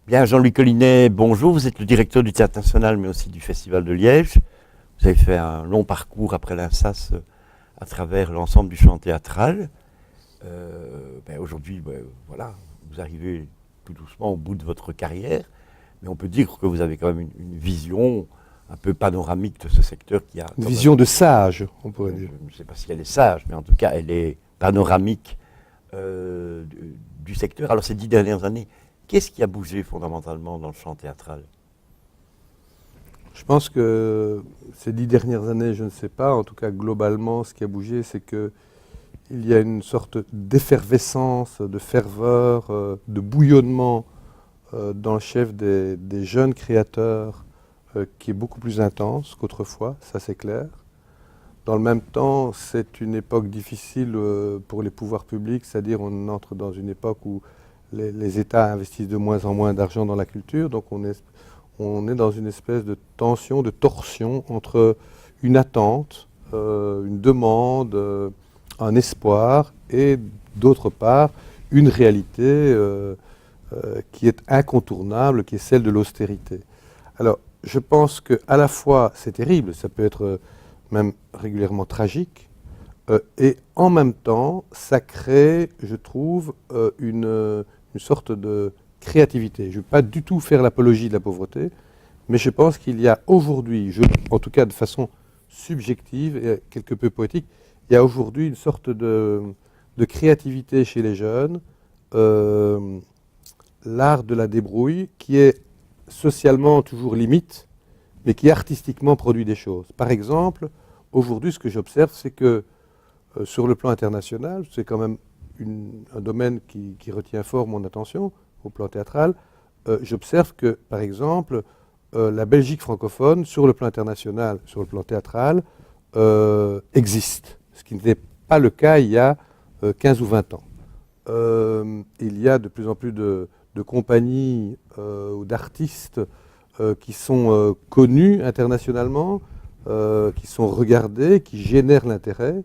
Bien, Jean-Louis Collinet, bonjour. Vous êtes le directeur du Théâtre National, mais aussi du Festival de Liège. Vous avez fait un long parcours après l'INSAS à travers l'ensemble du champ théâtral. Aujourd'hui, voilà, vous arrivez tout doucement au bout de votre carrière, mais on peut dire que vous avez quand même une vision un peu panoramique de ce secteur qui a... Une vision de sage, on pourrait dire. Je ne sais pas si elle est sage, mais en tout cas, elle est panoramique du secteur. Alors, ces 10 dernières années, qu'est-ce qui a bougé fondamentalement dans le champ théâtral ? Je pense que ces 10 dernières années, je ne sais pas, en tout cas globalement, ce qui a bougé, c'est qu'il y a une sorte d'effervescence, de ferveur, de bouillonnement dans le chef des jeunes créateurs qui est beaucoup plus intense qu'autrefois, ça c'est clair. Dans le même temps, c'est une époque difficile pour les pouvoirs publics, c'est-à-dire on entre dans une époque où les États investissent de moins en moins d'argent dans la culture, donc on est dans une espèce de tension, de torsion entre une attente, une demande, un espoir et d'autre part une réalité qui est incontournable, qui est celle de l'austérité. Alors je pense qu'à la fois c'est terrible, ça peut être même régulièrement tragique, et en même temps ça crée, je trouve, une sorte de créativité. Je ne veux pas du tout faire l'apologie de la pauvreté, mais je pense qu'il y a aujourd'hui, en tout cas de façon subjective et quelque peu poétique, il y a aujourd'hui une sorte de créativité chez les jeunes, l'art de la débrouille, qui est socialement toujours limite, mais qui artistiquement produit des choses. Par exemple, aujourd'hui, ce que j'observe, c'est que sur le plan international, c'est quand même un domaine qui retient fort mon attention, au plan théâtral, j'observe que, par exemple, la Belgique francophone, sur le plan international, sur le plan théâtral, existe, ce qui n'était pas le cas il y a 15 ou 20 ans. Il y a de plus en plus de compagnies ou d'artistes qui sont connus internationalement, qui sont regardés, qui génèrent l'intérêt.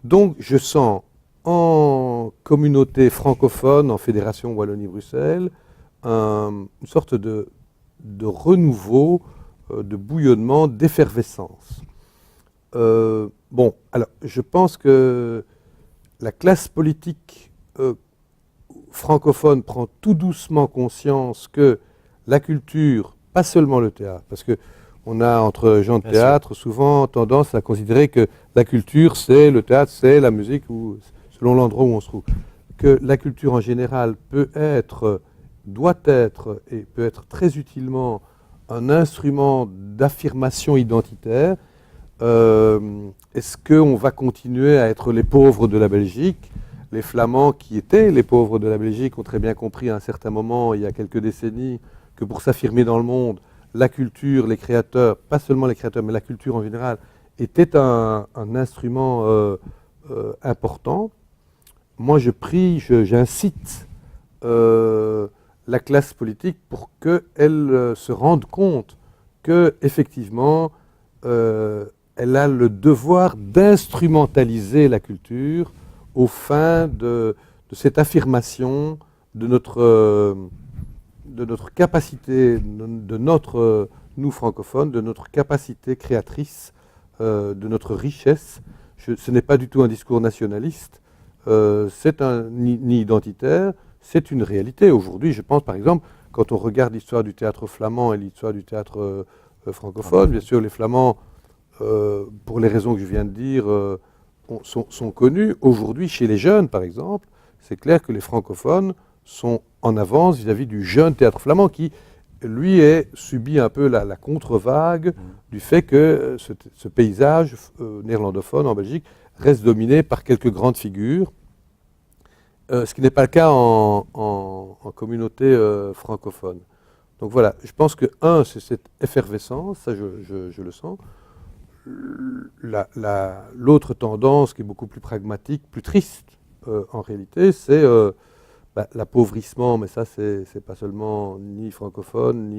Donc je sens en communauté francophone, en Fédération Wallonie-Bruxelles, une sorte de renouveau, de bouillonnement, d'effervescence. Alors je pense que la classe politique francophone prend tout doucement conscience que la culture, pas seulement le théâtre, parce que on a entre gens de théâtre souvent tendance à considérer que la culture c'est le théâtre, c'est la musique, ou selon l'endroit où on se trouve. Que la culture en général peut être, doit être et peut être très utilement un instrument d'affirmation identitaire. Est-ce qu'on va continuer à être les pauvres de la Belgique ? Les Flamands qui étaient les pauvres de la Belgique ont très bien compris à un certain moment, il y a quelques décennies, que pour s'affirmer dans le monde, la culture, les créateurs, pas seulement les créateurs, mais la culture en général, était un instrument important. Moi, je prie, j'incite la classe politique pour qu'elle se rende compte qu'effectivement, elle a le devoir d'instrumentaliser la culture aux fins de cette affirmation de notre capacité, nous francophones, de notre capacité créatrice, de notre richesse. Ce n'est pas du tout un discours nationaliste, c'est ni identitaire, c'est une réalité. Aujourd'hui, je pense par exemple, quand on regarde l'histoire du théâtre flamand et l'histoire du théâtre francophone, bien sûr les Flamands, pour les raisons que je viens de dire, sont connus. Aujourd'hui, chez les jeunes par exemple, c'est clair que les francophones sont en avance vis-à-vis du jeune théâtre flamand qui, lui, subit un peu la contre-vague du fait que ce paysage néerlandophone en Belgique reste dominé par quelques grandes figures, ce qui n'est pas le cas en communauté francophone. Donc voilà, je pense que, c'est cette effervescence, ça je le sens. L'autre tendance qui est beaucoup plus pragmatique, plus triste en réalité, c'est l'appauvrissement, mais ça c'est pas seulement ni francophone,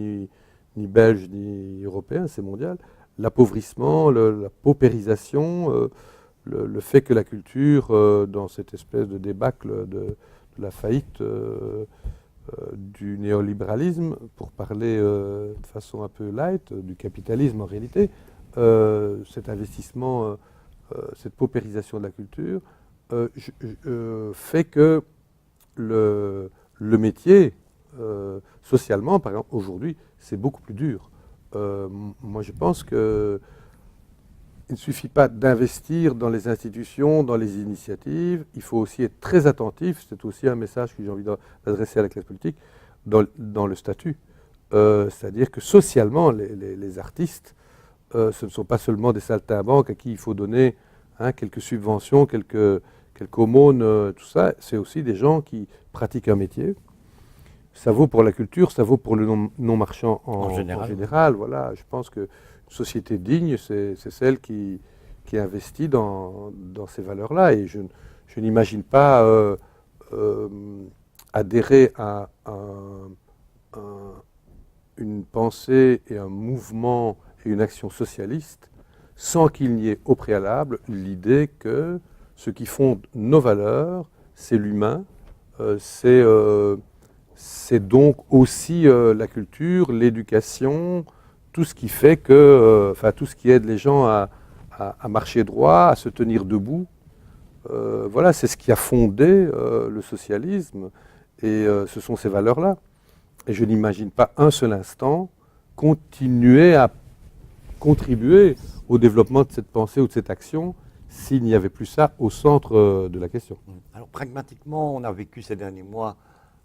ni belge, ni européen, c'est mondial. L'appauvrissement, la paupérisation, le fait que la culture, dans cette espèce de débâcle de la faillite, du néolibéralisme, pour parler de façon un peu light, du capitalisme en réalité, cet investissement, cette paupérisation de la culture, fait que le métier, socialement, par exemple, aujourd'hui, c'est beaucoup plus dur. Moi, je pense que il ne suffit pas d'investir dans les institutions, dans les initiatives. Il faut aussi être très attentif. C'est aussi un message que j'ai envie d'adresser à la classe politique dans le statut. C'est-à-dire que socialement, les artistes, ce ne sont pas seulement des saltimbanques à qui il faut donner quelques subventions, quelques aumônes, tout ça. C'est aussi des gens qui pratiquent un métier. Ça vaut pour la culture, ça vaut pour le non-marchand en général. Voilà, je pense qu'une société digne, c'est celle qui investit dans ces valeurs-là. Et je n'imagine pas adhérer à une pensée et un mouvement et une action socialiste sans qu'il n'y ait au préalable l'idée que ce qui fonde nos valeurs, c'est l'humain, c'est donc aussi la culture, l'éducation, tout ce qui fait que, tout ce qui aide les gens à marcher droit, à se tenir debout. Voilà, c'est ce qui a fondé le socialisme, et ce sont ces valeurs-là. Et je n'imagine pas un seul instant continuer à contribuer au développement de cette pensée ou de cette action s'il n'y avait plus ça au centre de la question. Alors pragmatiquement, on a vécu ces derniers mois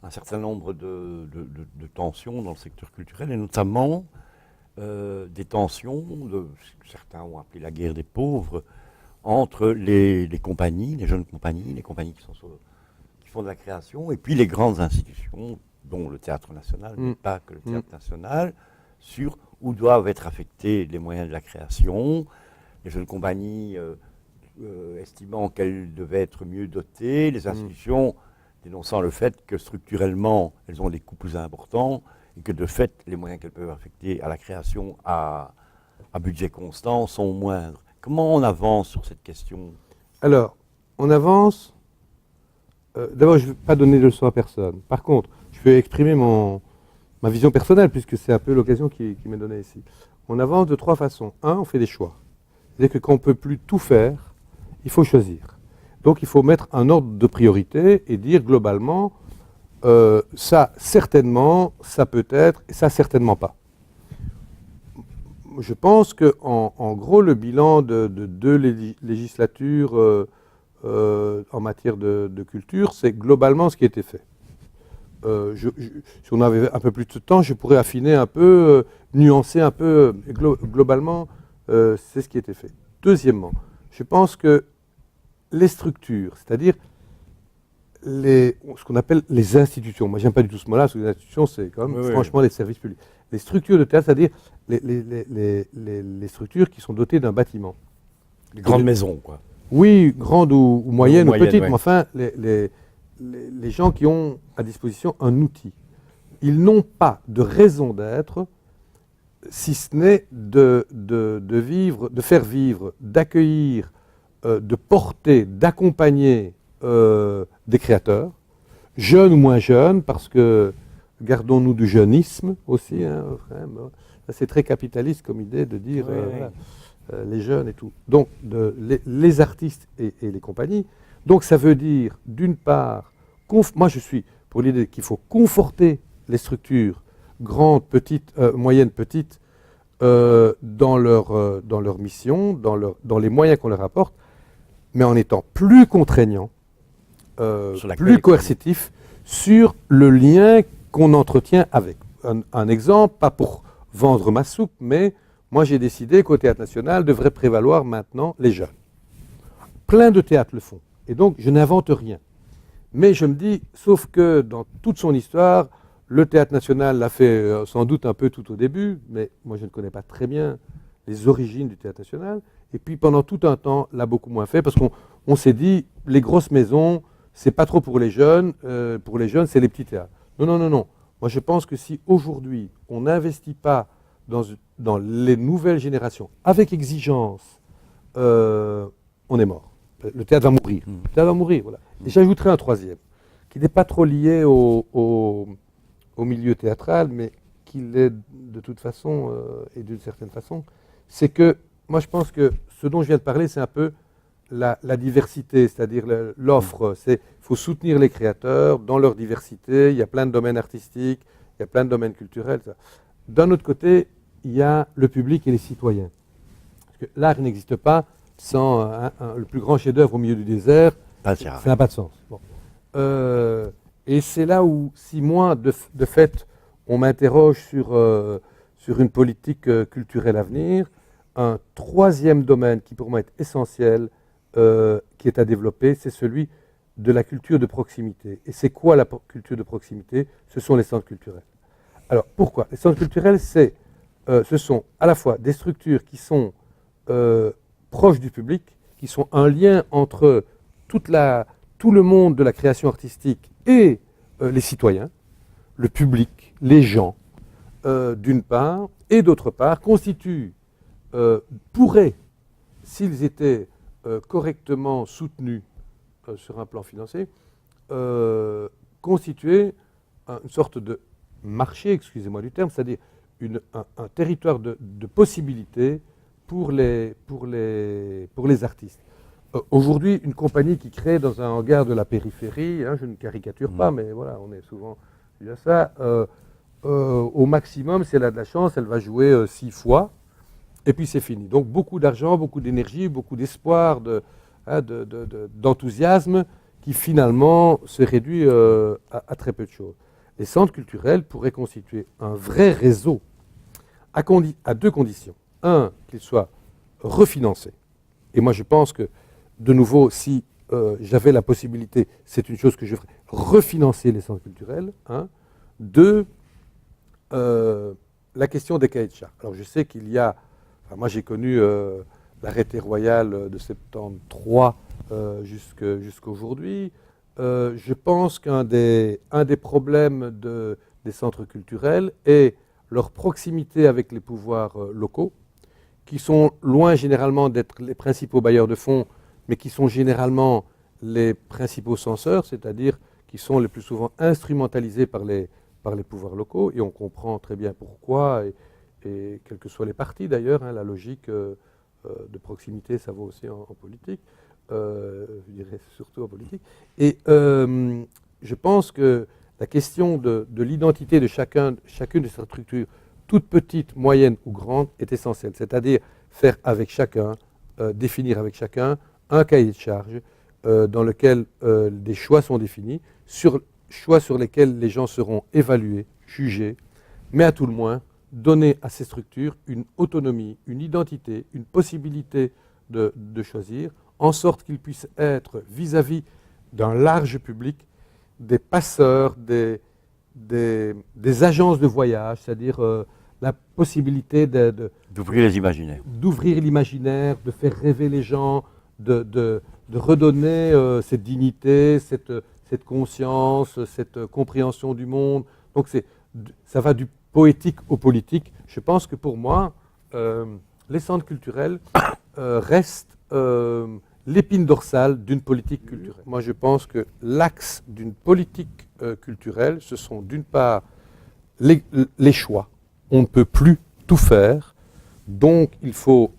un certain nombre de tensions dans le secteur culturel, et notamment des tensions, certains ont appelé la guerre des pauvres, entre les compagnies, les jeunes compagnies, les compagnies qui font de la création, et puis les grandes institutions, dont le Théâtre National, mais pas que le Théâtre National, sur où doivent être affectés les moyens de la création, les jeunes compagnies estimant qu'elles devaient être mieux dotées, les institutions dénonçant le fait que structurellement, elles ont des coûts plus importants et que de fait, les moyens qu'elles peuvent affecter à la création à budget constant sont moindres. Comment on avance sur cette question? Alors, on avance. D'abord, je ne vais pas donner de leçons à personne. Par contre, je vais exprimer ma vision personnelle, puisque c'est un peu l'occasion qui m'est donnée ici. On avance de 3 façons. On fait des choix. C'est-à-dire que quand on ne peut plus tout faire, il faut choisir. Donc il faut mettre un ordre de priorité et dire globalement, ça certainement, ça peut être, et ça certainement pas. Je pense qu'en gros, le bilan de 2 législatures en matière de culture, c'est globalement ce qui a été fait. Si on avait un peu plus de temps, je pourrais affiner un peu, nuancer un peu. Globalement, c'est ce qui a été fait. Deuxièmement, je pense que les structures, c'est-à-dire ce qu'on appelle les institutions. Moi, j'aime pas du tout ce mot-là, parce que les institutions, c'est quand même franchement les services publics. Les structures de théâtre, c'est-à-dire les structures qui sont dotées d'un bâtiment. Les grandes maisons, quoi. Oui, grandes ou moyennes ou petites, mais enfin, les gens qui ont à disposition un outil. Ils n'ont pas de raison d'être, si ce n'est de vivre, de faire vivre, d'accueillir, de porter, d'accompagner des créateurs, jeunes ou moins jeunes, parce que gardons-nous du jeunisme aussi. C'est très capitaliste comme idée de dire les jeunes et tout. Donc les artistes et les compagnies. Donc ça veut dire, d'une part, moi je suis pour l'idée qu'il faut conforter les structures grandes, petites, moyennes, petites, dans leur mission, dans les moyens qu'on leur apporte, mais en étant plus contraignant, plus coercitif sur le lien qu'on entretient avec. Un exemple, pas pour vendre ma soupe, mais moi j'ai décidé qu'au Théâtre National devrait prévaloir maintenant les jeunes. Plein de théâtres le font. Et donc je n'invente rien. Mais je me dis, sauf que dans toute son histoire, le Théâtre National l'a fait sans doute un peu tout au début, mais moi je ne connais pas très bien les origines du Théâtre National. Et puis pendant tout un temps, l'a beaucoup moins fait, parce qu'on s'est dit, les grosses maisons, c'est pas trop pour les jeunes c'est les petits théâtres. Non. Moi je pense que si aujourd'hui on n'investit pas dans les nouvelles générations, avec exigence, on est mort. Le théâtre va mourir. Le théâtre va mourir, voilà. Et j'ajouterai un troisième, qui n'est pas trop lié au milieu théâtral, mais qui l'est de toute façon et d'une certaine façon, c'est que moi je pense que ce dont je viens de parler, c'est un peu la diversité, c'est-à-dire l'offre. Il faut soutenir les créateurs dans leur diversité. Il y a plein de domaines artistiques, il y a plein de domaines culturels. D'un autre côté, il y a le public et les citoyens. Parce que l'art n'existe pas sans le plus grand chef-d'œuvre au milieu du désert. Ça n'a pas de sens. Bon. Et c'est là où, si moi, de fait, on m'interroge sur une politique culturelle à venir, un troisième domaine qui pour moi est essentiel, qui est à développer, c'est celui de la culture de proximité. Et c'est quoi la culture de proximité? Ce sont les centres culturels. Alors pourquoi? Les centres culturels, ce sont à la fois des structures qui sont proches du public, qui sont un lien entre tout le monde de la création artistique et les citoyens, le public, les gens, d'une part, et d'autre part, pourraient, s'ils étaient correctement soutenus sur un plan financier, constituer une sorte de marché, excusez-moi du terme, c'est-à-dire un territoire de possibilités pour les artistes. Aujourd'hui, une compagnie qui crée dans un hangar de la périphérie, je ne caricature pas, mais voilà, on est souvent à ça, au maximum, si elle a de la chance, elle va jouer 6 fois, et puis c'est fini. Donc beaucoup d'argent, beaucoup d'énergie, beaucoup d'espoir, d'enthousiasme, qui finalement se réduit à très peu de choses. Les centres culturels pourraient constituer un vrai réseau à deux conditions. Un, qu'ils soient refinancés. Et moi je pense que, de nouveau, si j'avais la possibilité, c'est une chose que je ferais, refinancer les centres culturels. Deux, la question des cahiers de charges. Alors je sais qu'il y a, moi j'ai connu l'arrêté royal de 73 jusqu'à aujourd'hui. Je pense qu'un des problèmes des centres culturels est leur proximité avec les pouvoirs locaux, qui sont loin généralement d'être les principaux bailleurs de fonds, mais qui sont généralement les principaux censeurs, c'est-à-dire qui sont le plus souvent instrumentalisés par les pouvoirs locaux, et on comprend très bien pourquoi, et quels que soient les partis d'ailleurs, la logique de proximité, ça vaut aussi en politique, je dirais surtout en politique. Et je pense que la question de l'identité de chacune de ces structures, toute petite, moyenne ou grande, est essentielle. C'est-à-dire faire avec chacun, définir avec chacun un cahier de charges dans lequel des choix sont définis, choix sur lesquels les gens seront évalués, jugés, mais à tout le moins donner à ces structures une autonomie, une identité, une possibilité de choisir, en sorte qu'ils puissent être vis-à-vis d'un large public des passeurs, des agences de voyage, c'est-à-dire la possibilité d'ouvrir les imaginaires. D'ouvrir l'imaginaire, de faire rêver les gens, de redonner cette dignité, cette conscience, cette compréhension du monde. Donc ça va du poétique au politique. Je pense que pour moi, les centres culturels restent l'épine dorsale d'une politique culturelle. Moi, je pense que l'axe d'une politique culturelle, ce sont d'une part les choix. On ne peut plus tout faire, donc il faut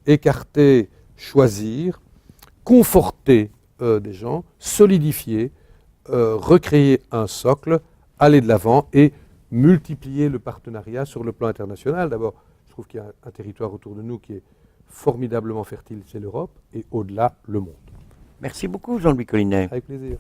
écarter, choisir, conforter des gens, solidifier, recréer un socle, aller de l'avant et multiplier le partenariat sur le plan international. D'abord, je trouve qu'il y a un territoire autour de nous qui est formidablement fertile, c'est l'Europe, et au-delà, le monde. Merci beaucoup, Jean-Louis Collinet. Avec plaisir.